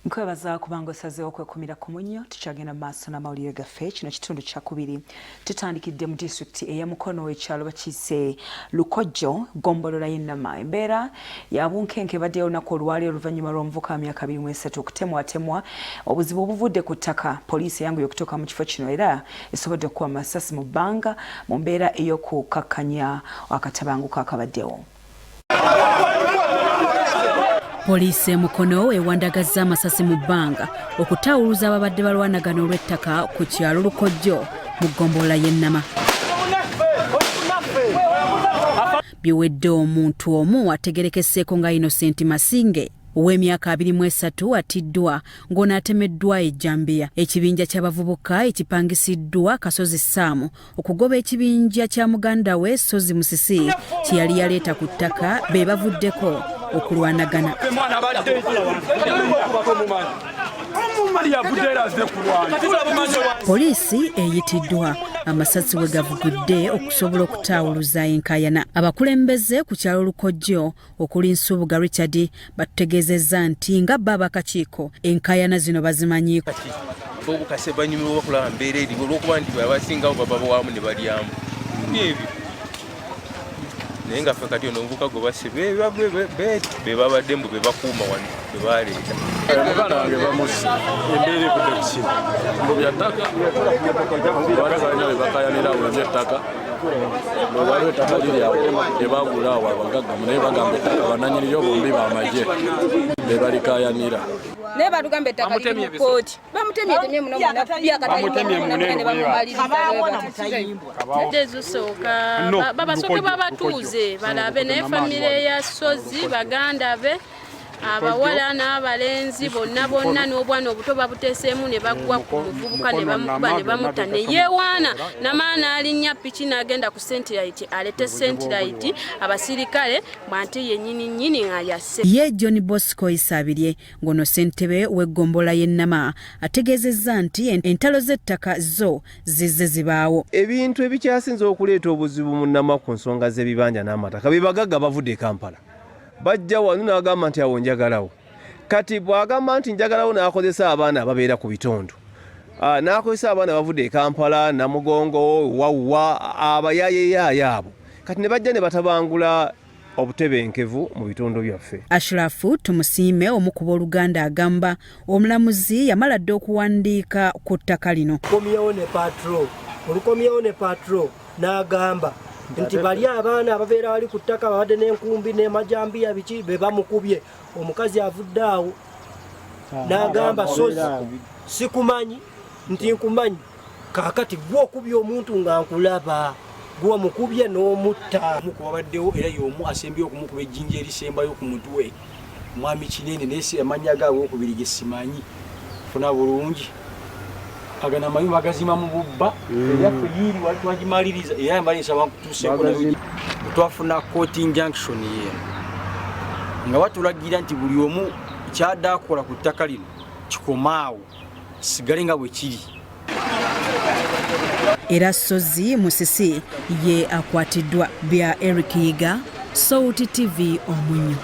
Nkwebaza kubanga osazeewo okwekumira ku munnyo tukyagenda maaso n'amawulire gaffe kino kitundu kya kubiri tutandikidde mu disitulikiti ey'Mukono w'ekyalo bakiise Lukojjo gombolola y'Ennama embeera ya bunkenke baddeyo olunaku olwali oluvannyuma lw'omuvuka wa myaka 23 okutemwatemwa obuzibu obuvudde ku ttaka poliisi eyanguye okutuuka mu kifo kino era esobodde okukuba amasasi mu bbanga mu mbeera ey'okukakkanya akatabanguko akabaddewo. Poliisi emukono ewandagazza amasasi mu bbanga okutawuluza ababadde balwanagana olw'ettaka ku kyalo Lukojjo mu ggombolola y'Ennama. Biwedde omuntu omu ategerekeseeko nga Innocent Masinge ow'emyaka 23 atiddwa ng'onaatemeddwa ejjambiya. Ekibinja ky'abavubuka ekipangisiddwa Kasozi Saamu okugoba ekibinja kya muganda we Sozi Musisi kye yali yaleeta ku ttaka be bavuddeko okulwanagana. Poliisi eyitiddwa amasasi we gavugudde okusobola okutawuluza enkayana. Abakulembeze ku kyalo Lukojjo okuli Nsubuga Richard batutegeezezza nti nga bba abakakiiko enkayana zino bazimanyiiko. Obukase banyumirwa okulaba mbeera eri olw'okuba nti abasingawo baba wamu ne balyamu n'ebyo naye nga ffe kati ono obuvuka gwe basi be babadde mbu be bakuuma wano be baleeta. Muganda wange bamusi embeera ekudde ku kino mbu byattaka balina be bakayanira awo eby'ettaka waliwo ettaka liri awo lye bagula awo abagaggamu naye bagamba ettaka bannannyini bombi b'amagye be balikayanira. Naye batugamba ettaka liri mu kkooti bamutemyetemye muno ezisooka babasooke babatuuze balabe naye famire ya Sozi baganda be abawala n'abalenzi bonna n'obwana obuto babuteeseemu ne bagwa ku muvubuka ne bamukuba ne bamuta ne yeewaana namaana alinnya piki n'agenda ku sentirayiti alete sentirayiti abasirikale bw'ante yennyini nga yasse. Ye John Bosco Isabirye ng'ono ssentebe w'eggombola y'Ennama ategeezezza nti entalo z'ettaka zo zizze zibaawo. Ebintu ebikyasinze okuleeta obuzibu mu Nnama ku nsonga z'ebibanja n'amataka be bagagga bavudde e Kampala. Bajja wano n'agamba nti awo njagalawo. Kati bw'agamba nti njagalawo n'akozesa abaana ababeera ku bitundu. N'akozesa abaana bavudde e Kampala, Namugongo, Wawwa, abayayeyaaya abo. Kati ne bajja ne batabangula obutebenkevu mu bitundu byaffe. Ashrafu tumusiime omu ku booluganda agamba omulamuzi yamala dde okuwandiika ku ttaka lino. Olukomyewo ne patro n'agamba nti bali abaana ababeera wali ku ttaka babadde n'enkumbi n'emajambiya biki be bamukubye. Omukazi avudde awo n'agamba Sozi sikumanyi nti nkumanyi kaakati gwe okubye omuntu nga nkulaba gwe wamukubye n'omutta. Wabaddewo era y'omu asembye okumukuba ejjinja erisembayo ku mutwe mwami kinene naye amannya gaabwe okubiri ge simanyi funa bulungi. Agana mayu magazima mu bubba yaffe yiri wali twagimaliriza era mbalisa bakutuuse twafuna court injunction ye nga watulagira nti buli omu kyadda akola ku ttaka lino kikomaawo sigale nga bwe kiri. Era Sozi Musisi ye akwatiddwa bya Eric Yiga, Sauti TV Omunyo.